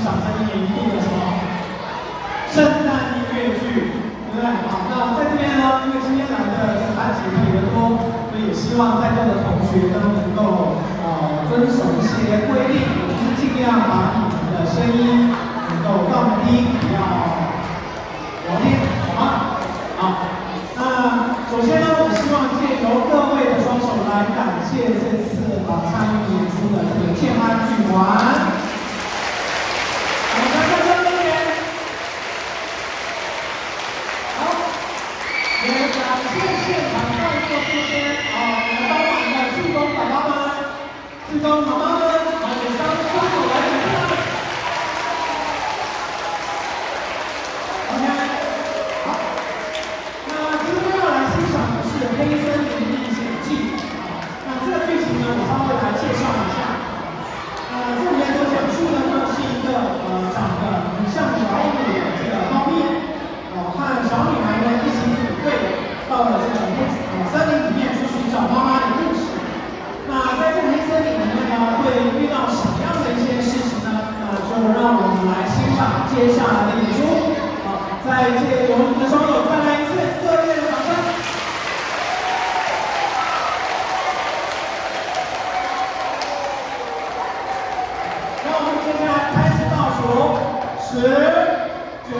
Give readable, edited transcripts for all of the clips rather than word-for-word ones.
小声一点，一定的什么圣诞音乐剧，对不对？好，那在这边呢，因为今天来的团体特别多，所以也希望在座的同学都能够遵守一些规定，也就是尽量把你们的声音能够放低，不要聊天，好吗？好，那首先呢，我希望借由各位的双手来感谢这次参与演出的这个建安剧团。也感谢现场在座这些来帮忙的志工爸爸们、志工妈妈们，也将双手来感谢他们。OK， 好，那今天要来欣赏的是《黑森林历险记》那这个剧情呢，我稍微来介绍一下。这里面所讲述的呢是一个长得很像老虎的这个猫咪，和小女孩呢一起组队到了这个森林里面去寻找妈妈的故事。那在这个黑森林里面呢，会遇到什么样的一些事情呢？那就让我们来欣赏接下来的演出。好，再借由你的双手再来一次热烈的掌声。那我们接下来开始倒数10、9、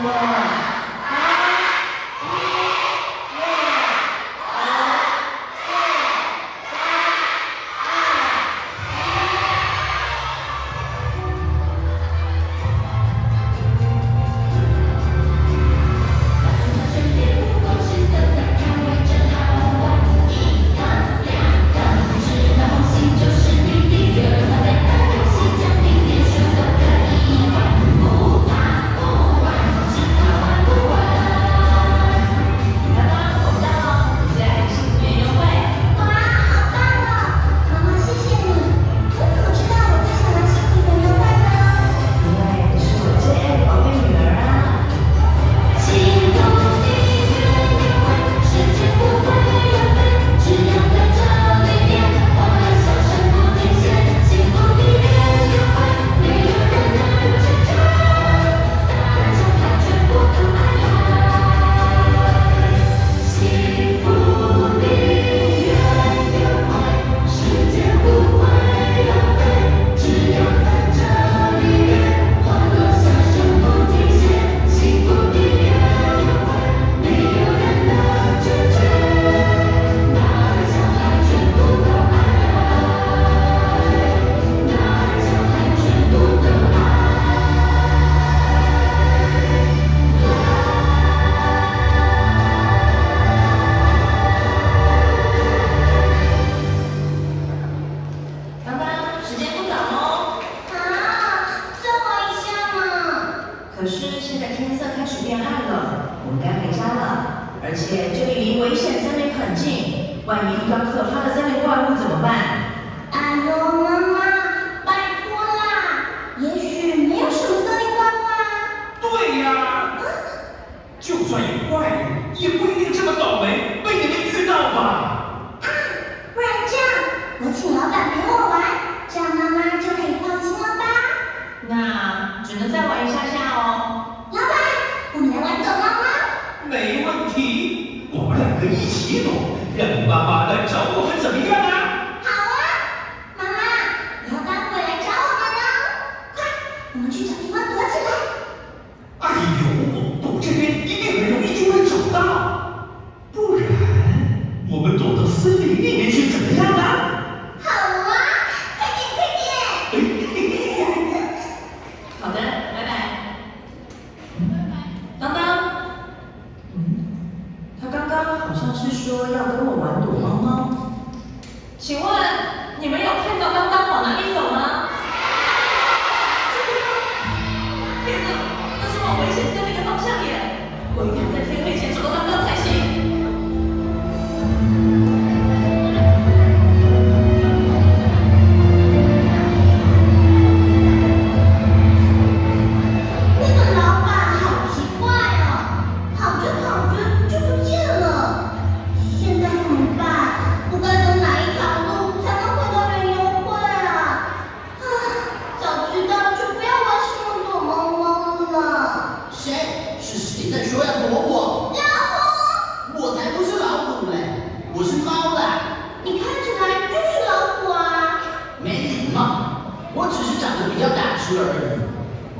早知道就不要玩什么躲猫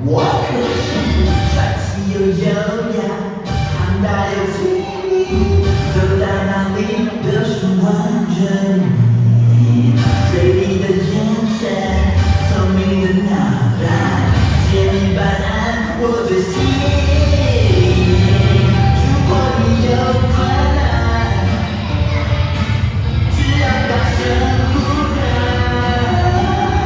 我可是帅气又优雅，强大又亲密，走到哪里都是完整你。锐利的眼神，聪明的脑袋，坚毅办案我最喜欢。如果你有困难，只要大声呼喊，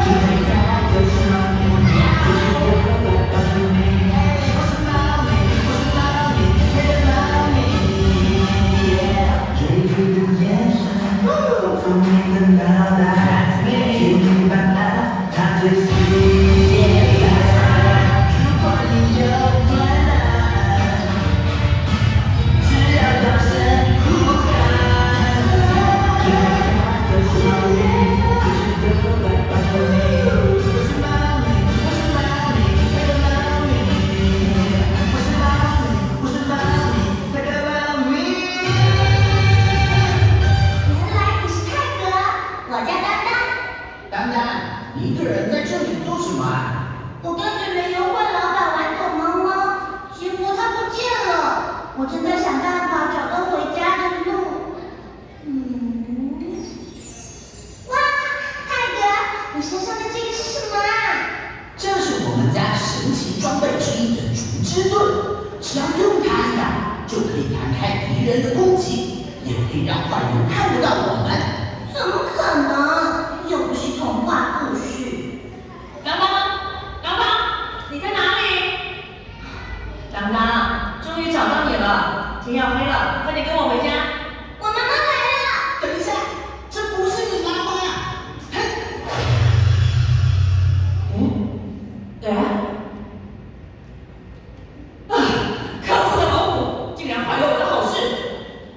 就会在歌声里随时都会来帮助你。我是猫咪，我是猫咪，黑的猫咪。锐利的眼神，聪明的脑袋，坚毅办案他最喜欢。如果你有困难，只要大声呼喊，就会在歌声里随时都来帮助你。我是猫咪，我是猫咪，那个猫咪。我是猫咪，我是猫咪，那个猫咪。原来你是泰格，我叫丹丹。丹丹，你一个人在这里做什么啊？我跟着园游会老板玩躲猫猫，结果他不见了。我正在想办法找到回家的路。哇，泰格，你身上的这个是什么啊？这是我们家神奇装备之一的竹枝盾，只要用它一打，就可以弹开敌人的攻击，也可以让坏人看不到我们。怎么可能？又不是童话故事。当当，当当，你在哪里？当当，终于找到你了。天要黑了，快点跟我回家。我妈妈来了。等一下，这不是你妈妈。嘿，对啊。啊，可恶的老虎，竟然坏了我的好事。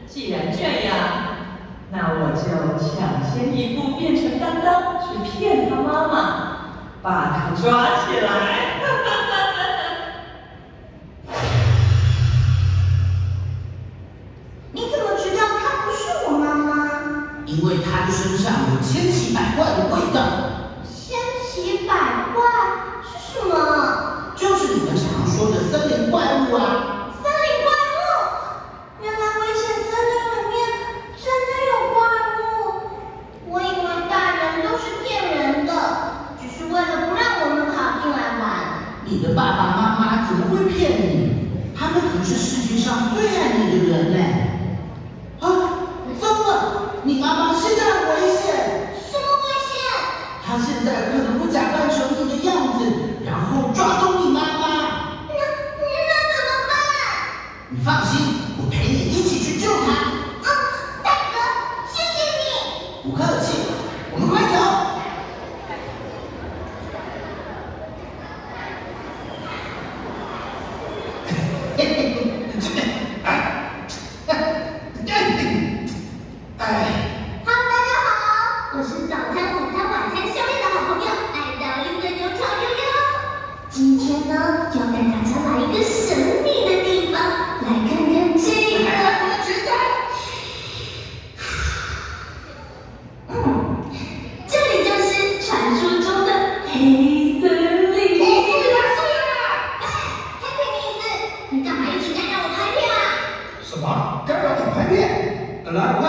既然这样，那我就抢先一步变成当当，去骗他妈妈，把他抓起来。你怎么知道她不是我妈妈？因为她的身上有千奇百怪的味道，千奇百怪是什么？就是你们常说的森林怪物啊。森林怪物！原来危险森林里面真的有怪物。我以为大人都是骗人的，只是为了不让我们跑进来玩。你的爸爸妈妈怎么会骗你？他们可是世界上最爱你的人呢。啊，糟了！你妈妈现在很危险。什么危险？她现在可能会假扮成你的样子，然后抓走你妈妈。那怎么办？你放心，我陪你一起去救她。大哥，谢谢你。不客气，我们快走。嘿嘿，这边，Hello，大家好，我是早餐、午餐、晚餐、宵夜的好朋友，爱倒立的油条悠悠。今天呢，要带大家来一个神秘的地方，来看看这个。这里就是传说中的黑森林。黑皮尼斯，你干嘛一直干扰我拍片啊？什么？干扰你拍片？来，我看。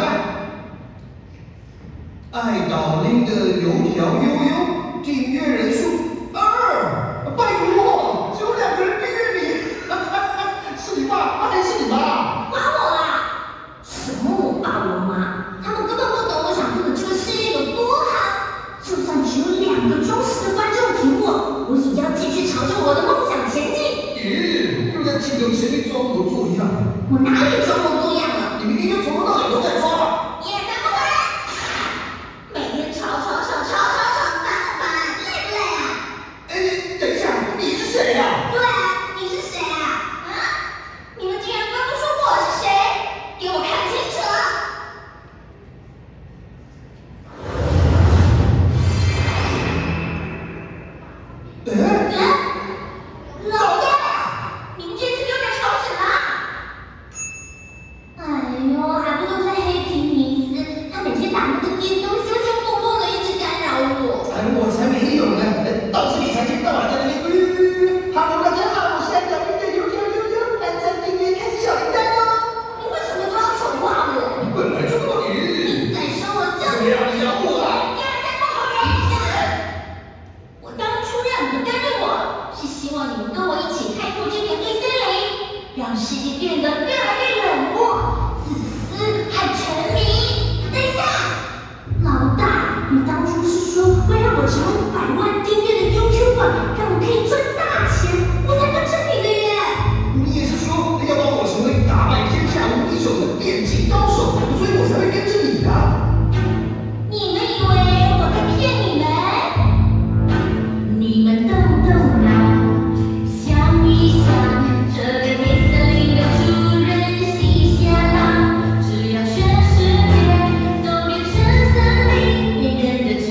爱倒令的油条悠悠，订阅人数2，拜托，只有2个人订阅你，是你爸还是你妈？管我啦！什么我爸我妈，他们根本不懂我想做的这个事业有多好。就算只有2个忠实的观众挺我，我也要继续朝着我的梦想前进。咦，又在镜头前面装模作样。我哪里装模作样了？你明明就从头到尾都在装。你也在不对？每天吵，烦不烦？累不累啊？哎，等一下，你是谁呀？对啊，你是谁啊？啊？你们竟然分不出我是谁？给我看清楚！老大，你们这次又在吵什么？哎呦，还不都是请你们跟我一起开拓这片黑森林，让世界变得越来越冷漠、自私和沉迷。等一下，老大，你当初是说会让我成为100万订阅的 YouTuber， 让我可以赚大钱，我才跟着你的耶。你也是说要帮我成为打败天下无敌手的电竞高手，所以我才会跟着你的。你们以为我在骗你们？你们动动脑，想一想，这个黑森林的主人是下狼，只要全世界都变成森林，每人的潜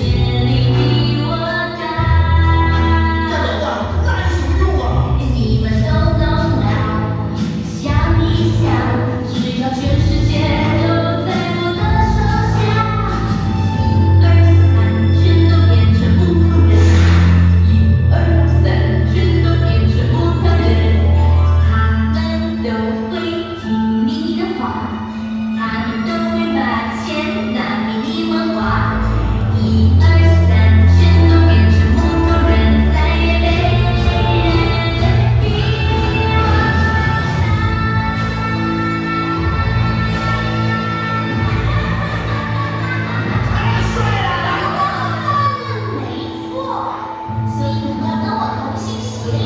力比我大。那有什么用啊？你们动动脑，想一想，只要全世界都在我的手下，1、2、3，全都变成不同人。1、2、3，全都变成不同人。他们都会听你的话，他们都会把钱拿给你们花。1、2、3，全都变成不同人，再也没人比我太帅了！没错，所以你们要跟我同心协力，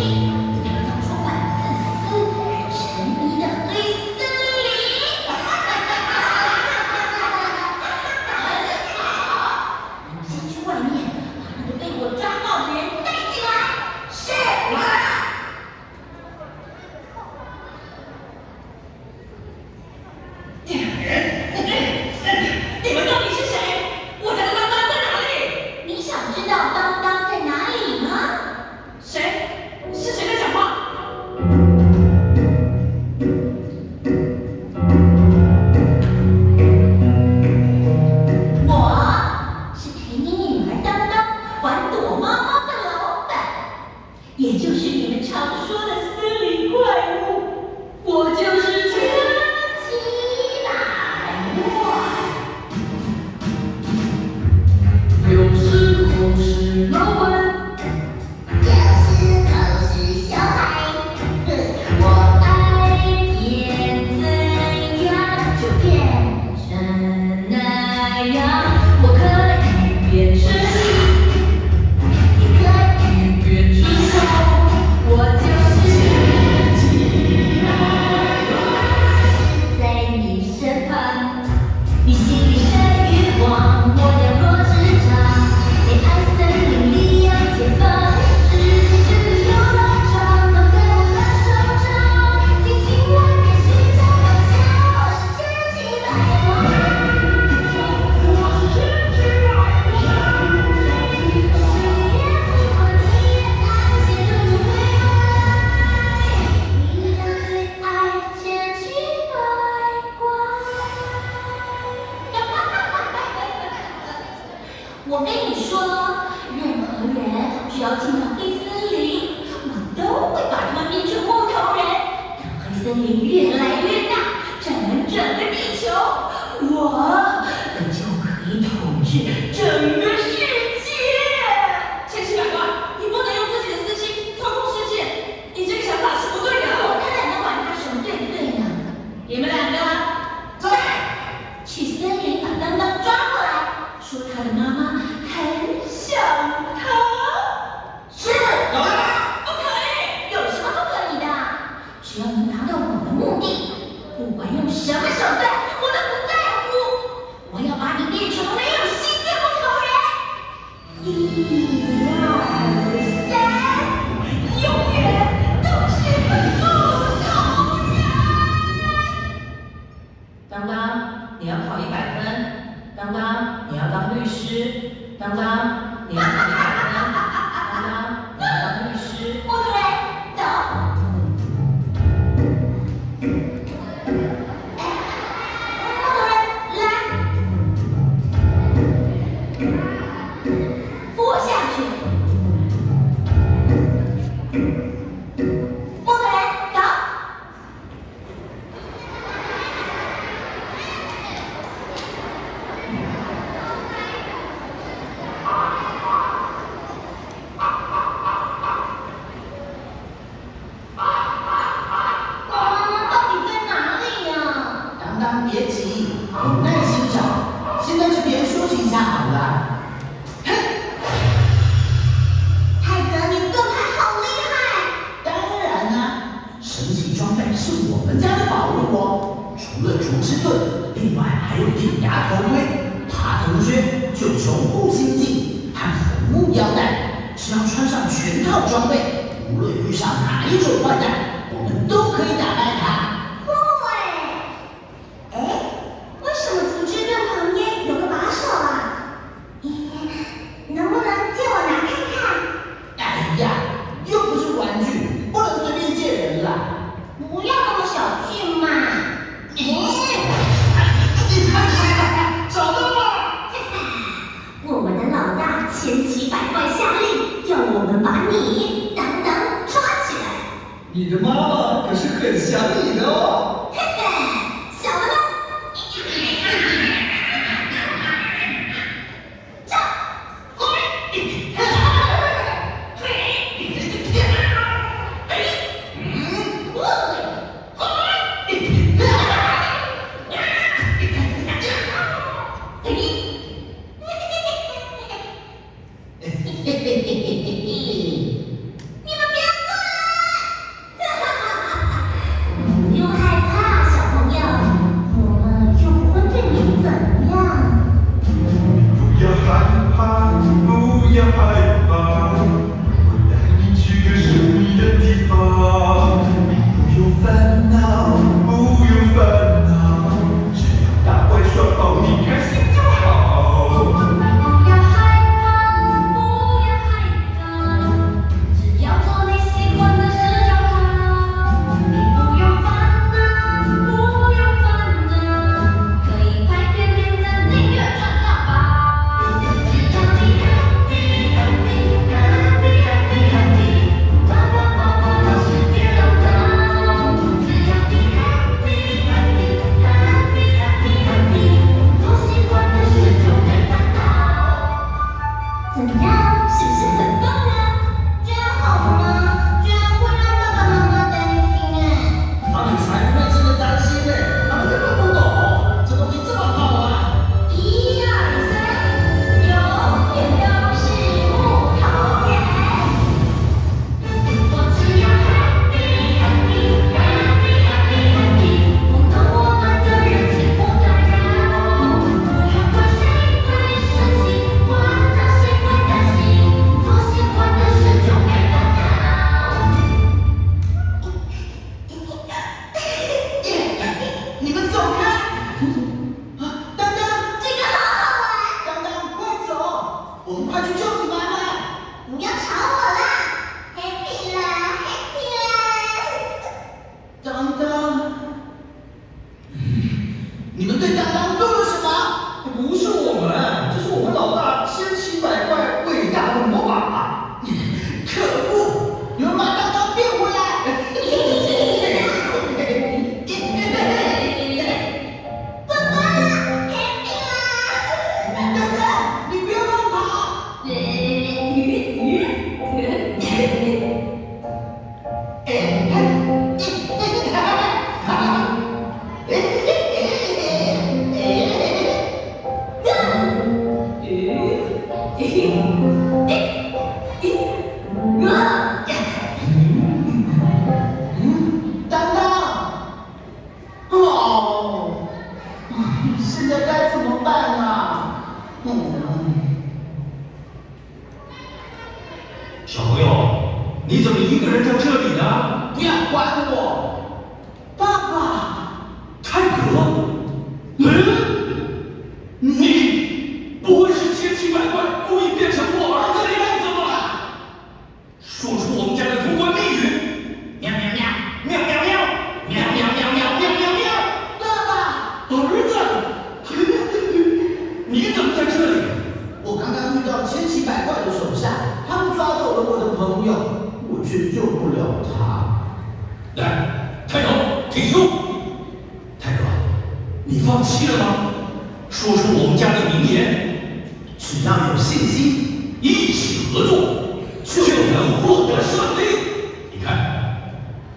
营造充满自私、沉迷的黑森林。好，你们先去外面把那个被我抓到的人带进来。是，你们到底是谁？我家的当当在哪里？你想知道当当在哪里吗？谁？是谁在讲话？我是陪你女儿当当玩躲猫猫的老板，也就是你们常说的森林怪物。我就是超级百货。有时候是老板，有时候是小孩，我爱变怎样就变成那样。我可以变成你，也可以变成兽，我就是在你身旁，你心里的欲望我了若指掌。黑暗森林里有前方，世界真的有多长，都在我的手掌。听进来，别寻找方向，我是千奇百怪。我是千奇百怪。谁也不管你也爱，写着就会爱。你的最爱千奇百怪。我跟你说，任何人只要进到黑森林，我都会把他们变成木头人，让黑森林越来越大，占满整个地球，我就可以统治整个世界。千奇百怪，你不能用自己的私心操控世界，你这个想法是不对的。我才懒得管他什么对不对呢。你们两个在。去森林把当当抓过来，说他的妈妈很想他。是，老大。不可以，有什么不可以的？只要能达到我的目的，不管用什么手段，我都不在乎。我要把你变成没有心的木头人。1、2、3，永远都是木头人。当当，你要考100分。当当，你要当律师。当当，你要考100分。当当，你要当律师。木头人，走。下好了。泰哥，你盾牌好厉害！当然啦，神奇装备是我们家的宝物哦。除了竹之盾，另外还有顶牙头盔、爬藤靴、九重护心镜和红木腰带。只要穿上全套装备，无论遇上哪一种坏蛋，我们都可以打败他。酷哎！为什么竹之盾旁边有个把手啊？能不能借我拿看看？哎呀，又不是玩具，不能随便借人啦。不要那么小气嘛！找到了！我们的老大千奇百怪下令，要我们把你当抓起来。你的妈妈可是很想你的哦。嘿嘿，小的呢？这，你们别过来！不用害怕，小朋友，我们又不会对你怎样。不要害怕，不要害怕，我带你去个神秘的地方。你不用烦恼，不用烦恼，只要打怪耍宝，你开心就好。不要害怕，不要害怕，只要做你喜欢的事就好。你不用烦恼，不用烦恼，可以拍片点赞订阅赚大宝。只要你 happy happy happy happy happy， 爸爸妈妈老师别让道。只要你 happy happy happy happy happy， 做喜欢的事就没烦恼。怎样？是不是很棒啊？这样好吗？这样会让爸爸妈妈担心哎。他们才不会真的担心呢，他们根本不懂，这东西这么好玩。 1、2、3，永远都是木头人。我只要 happy happy happy happy happy， 不懂我们的人情不打扰。不要管谁会生气，管他谁会担心，做喜欢的事就没烦恼。你们走开！啊，当当，这个好好玩。当当，快走，我们快去救你妈妈。不要吵我啦 ！Happy 啦，Happy 啦！当当，你们对当当做了什么？不是我们，这是我们老大千奇百怪伟大的魔法。可恶！你们把当当变回来！爸爸，Happy 啦！当当，你不要乱跑！当当，哦，现在该怎么办啊？小朋友，你怎么一个人在这里呢？不要管我，爸爸，泰格，你不会是千奇百怪故意变成我儿子的样子吧？说出我们家的通关密语。喵喵喵，喵喵喵，喵喵喵喵喵喵喵。爸爸，儿子，你怎么在这里？我刚刚遇到千奇百怪的手下，他们抓走了我的朋友，我却救不了他。来，泰斗，挺住！泰哥，你放弃了吗？说出我们家的名言，只要有信心，一起合作就能获得胜利。你看，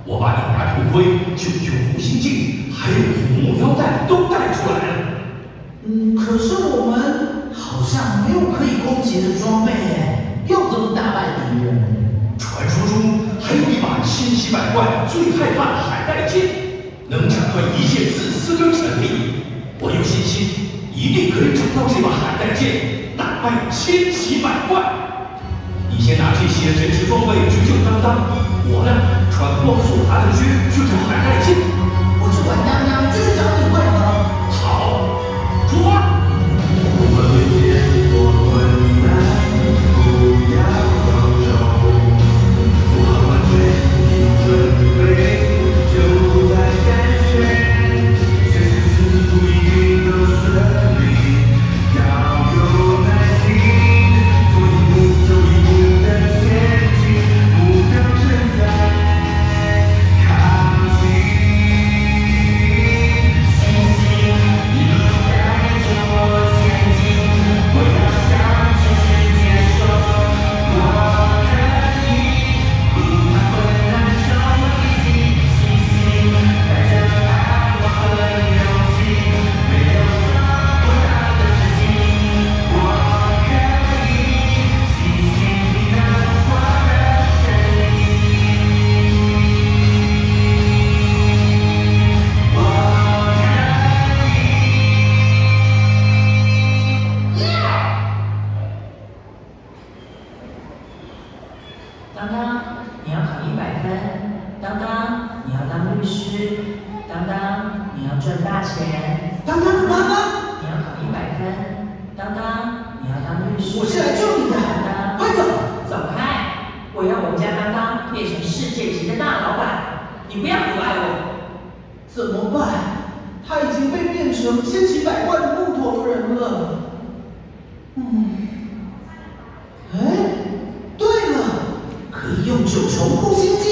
我把顶牙头盔、九球护心镜，还有红木腰带都带出来了。可是我们好像没有可以攻击的装备耶，要怎么打败敌人？传说中还有一把千奇百怪、最害怕的海带剑，能斩断一切自私跟权力。我有信心，一定可以找到这把海带剑，打败千奇百怪。你先拿这些神奇装备去救当当，我呢穿光速爬的靴去找海带剑。我去管当当，就去找你会合。好，出发。我们会见过困难，不要放手，做好完全体准备，就在感觉，随时似乎一定都顺利，要有耐心，做一步又一步的前进，目标正在靠近。星星一路带着我前进，我要向全世界说，我可以，不怕困难，充满力气，星星带着爱我和勇气，没有做不到的事情，我可以，星星你能获得胜利，我可以。当当，你要考100分。当当，你要当律师。当当，你要赚大钱。当当，你要考100分。当当，你要当律师。我是来救你的，当当，快走！走开！我要我们家当当变成世界级的大老板，你不要阻碍我。怎么办？他已经被变成千奇百怪的木头人了。哎，对了，可以用9重护心镜。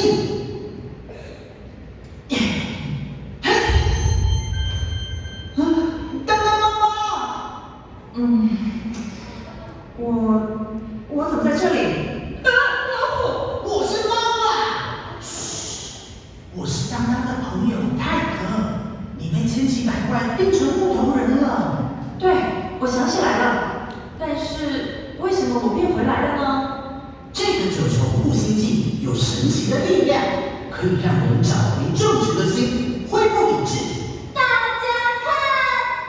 当当妈妈，我怎么在这里？老虎！我是妈妈。嘘，我是当当的朋友泰格，你被千奇百怪变成木头人了。对，我想起来了，但是为什么我变回来了呢？这个9重护心镜有神奇的力量，可以让人找回正直的心，恢复理智。大家看，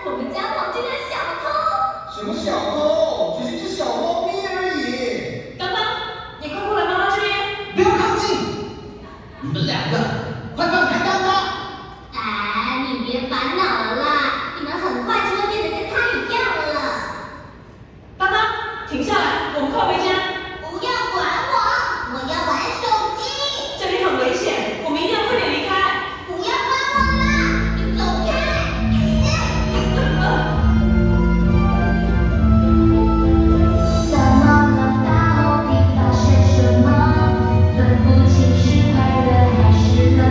我们家跑进了小偷。什么小偷？只是一只小猫咪而已。当当，你快过来妈妈这边。不要靠近！你们2个，快放开当当！哎，你别烦恼了啦，你们很快就会变得跟他一样了。当当，停下来，我们快回家。不要管我，我要玩手机。这里很危险，我们一定要快点离开。不要管我啦，你走开！怎么了？到底发生什么？分不清是快乐还是冷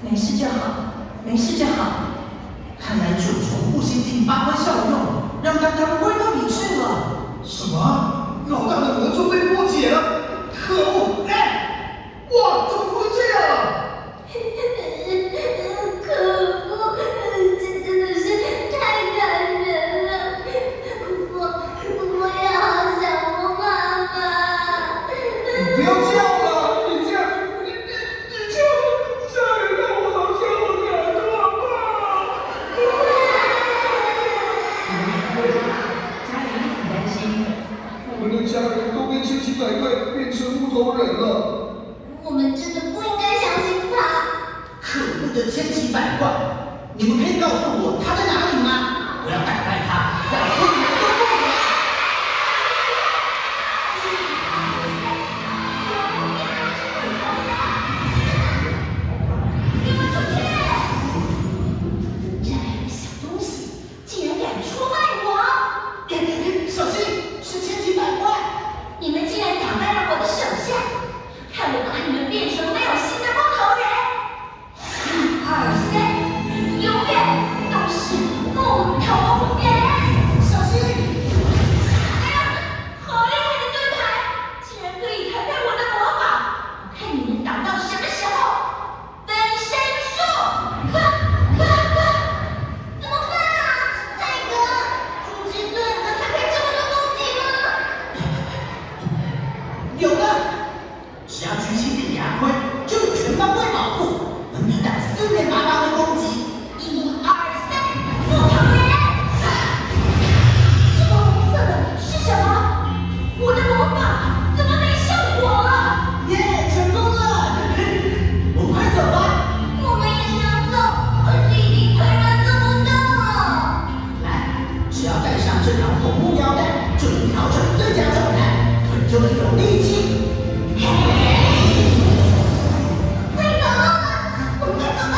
没事就好，没事就好。看来九重护心镜发挥效用，让刚刚回到理智了。什么？老大的魔咒被破解了！可恶！哎，哇，怎么会这样？可恶，这真的是太感人了。我也好想我妈妈。你不要叫了，你这样让我好像我感动家里很担心。我们的家人都被千奇百怪变成木头人了。我们真的不应该相信他。可恶的千奇百怪！你们可以告诉我他在哪里吗？我要打败他，让所有人都不我。这两个小东西竟然敢出卖我！小心，是千奇百怪！你们竟然打败了我的手下，看我把你们变成没有心的木头人！1、2、3，永远都是木头人！小心！哎呀，好厉害的盾牌，竟然可以弹开我的魔法！我看你们挡到什么时候？分身术！怎么办啊？泰哥，竹枝盾能弹开这么多攻击吗？有了，只要举起铁牙盔，就有全方位保护，能抵挡四面八方的攻击。 1、2、3，木头人！这个红色的是什么？我的魔法怎么没效果了？耶，成功了！我们快走吧。我们也想走，可是已经腿软走不动了。来，只要带上这条红木腰带，就能调整最佳状态，腿就能有力气。快走了，我们快走吧。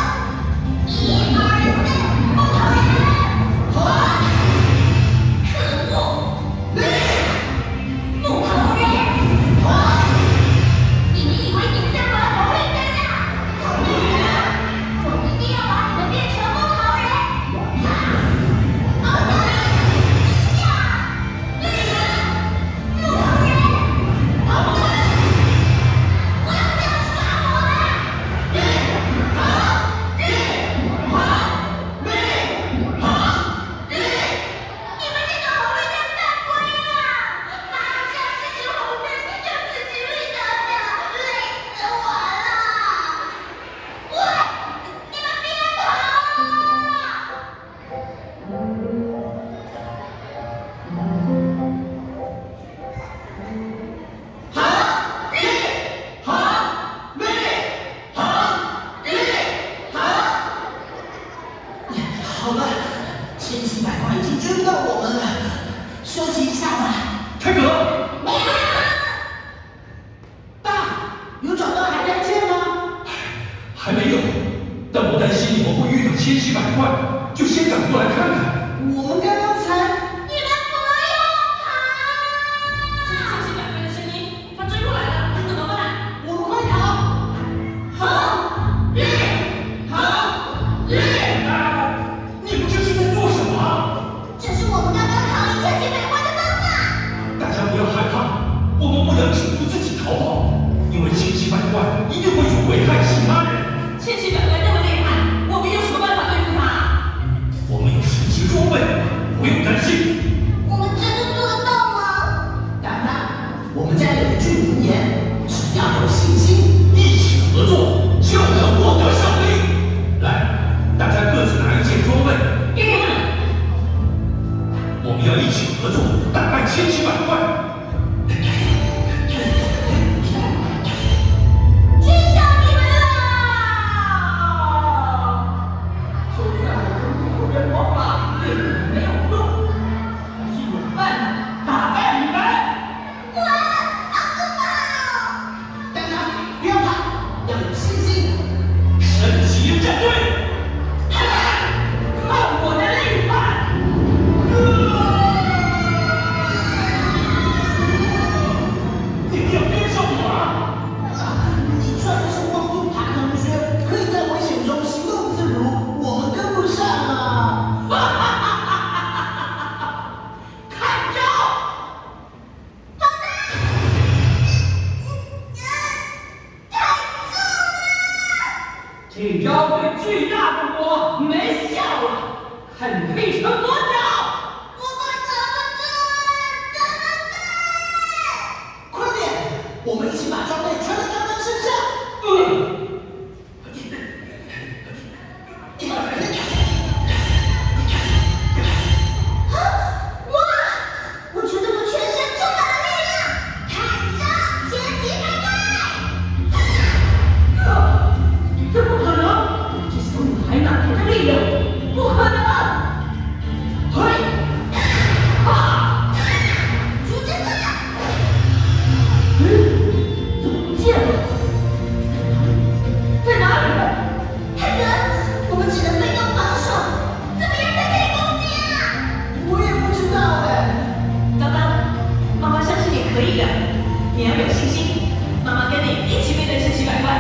1、2、3，木头人！可恶！木头人！你们以为你们在玩红绿灯啊？我一定要把你们变成木头人！木头人！我要不要耍我了？你们这个红绿灯犯规了！这样自己红灯就自己绿灯的，累死我了！你们别跑！好了，千奇百怪已经追不到我们了，休息一下吧。泰格，爸，有找到海带剑吗？还没有，但我担心你们会遇到千奇百怪，就先赶过来看看。我们刚刚才……你们不要跑！这是千奇百怪的声音，他追过来了，怎么办？我们快逃！你们这是在做什么？这是我们刚刚逃离千奇百怪的方法。大家不要害怕，我们不能只顾自己逃跑，因为千奇百怪一定会去危害其他人。千奇百怪那么厉害，我们有什么办法对付他？我们有神奇装备，不用担心。位巨大的我没笑了，看你可以撑多久！我怎么办？快点，我们一起把装备穿在刚刚身上。哇！我觉得我全身充满了力量，看着前级开怪！这不可能！这小女孩哪来的力量？不可能！嘿！啊！主角色！怎么不见了？在哪里？汉德，我们只能被动防守，怎么样才可以攻击啊？我也不知道哎。当当，妈妈相信你可以的，你要有信心。妈妈跟你一起面对千奇百怪。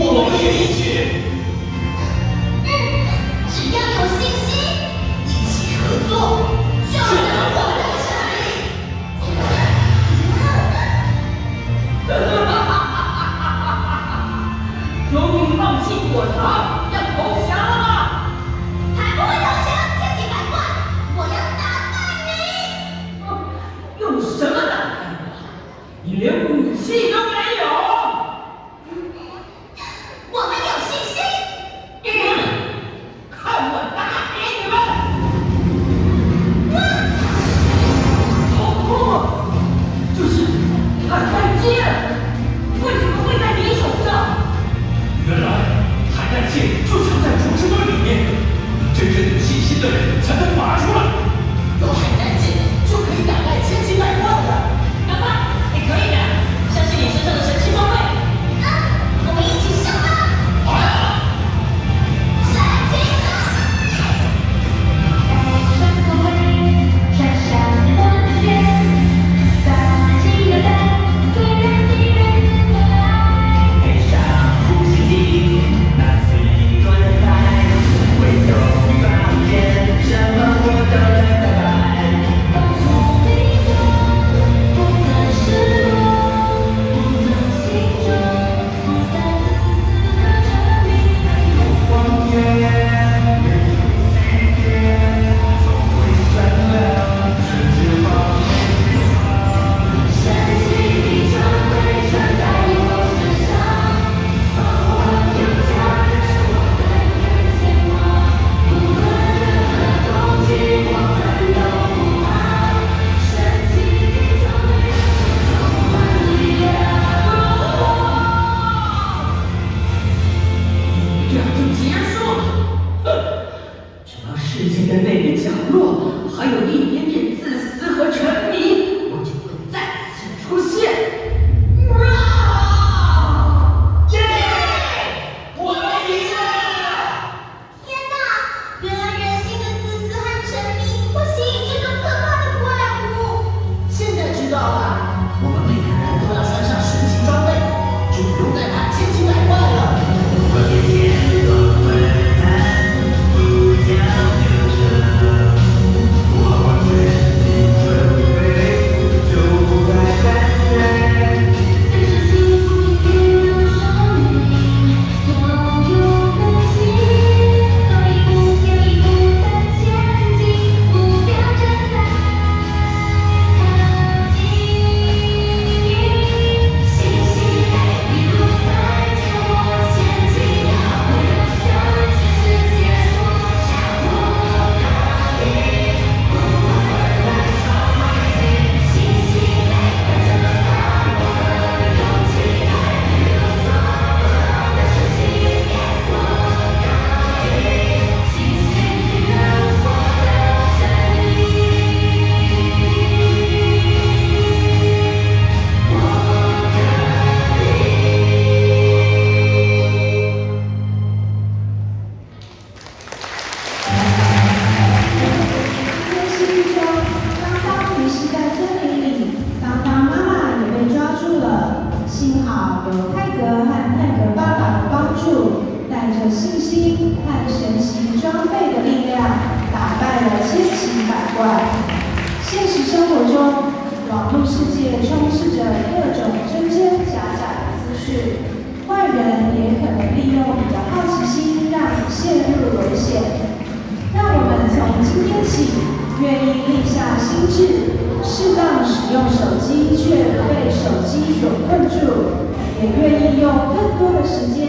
我们也一起。只要有信心，一起合作，就能获得胜利。终于放弃躲藏，要投降了吗？才不会投降，千奇百怪！我要打败你！用什么打败我？你连武器都没有！我们有信心。看我打扁你们！好痛啊！就是海带剑，为什么会在你手上？原来海带剑就藏在竹枝堆里面，真正有信心的人才能拔出来。有海带剑就可以打败千奇百怪了。刚刚你可以的，相信你身上的神奇装备。我们一起上吧！神奇的！带上头盔，闪闪光线，杀气的带，虽然敌人似可爱。配上呼吸机，那最端牌，挥动宝剑，什么我都能打败。放松迷踪，不再失落，不能心中，不再自私的沉迷。光天，每一岁月，总会闪亮，世界保护神奇的装备穿在我身上，我有家人，我们的前往，不论任何攻击，我们都不怕。神奇的装备充满力量。这样就结束了。哼！只要世界的哪个角落还有一点点自私和沉迷，我就会再次出现。耶！我们赢了！天哪！原来人性的自私和沉迷会吸引这种可怕的怪物。现在知道了，我们每个人都要穿上神奇装备，就不用再怕千奇百怪了。我眼前多混乱，不要纠正，我完全已准备，就不再胆怯。随时幸福也有生命，要有耐心，走一步又一步的前进，目标正在靠近。信心一路带着我前进，我要向全世界说，我可以，不管来朝迈进，信心带着把我的勇气，还有做不到的事情，我可以，信心让我的胜利。电视剧中，当当迷失在森林里，当当妈妈也被抓住了。幸好有泰格和泰格爸爸的帮助，带着信心和神奇装备的力量，打败了千奇百怪。现实生活中，网络世界充斥着各种真假的资讯，坏坏人也可能利用你的好奇心，让你陷入危险。让我们从今天起，愿意立下心志，适当使用手机，却不被手机所困住，也愿意用更多的时间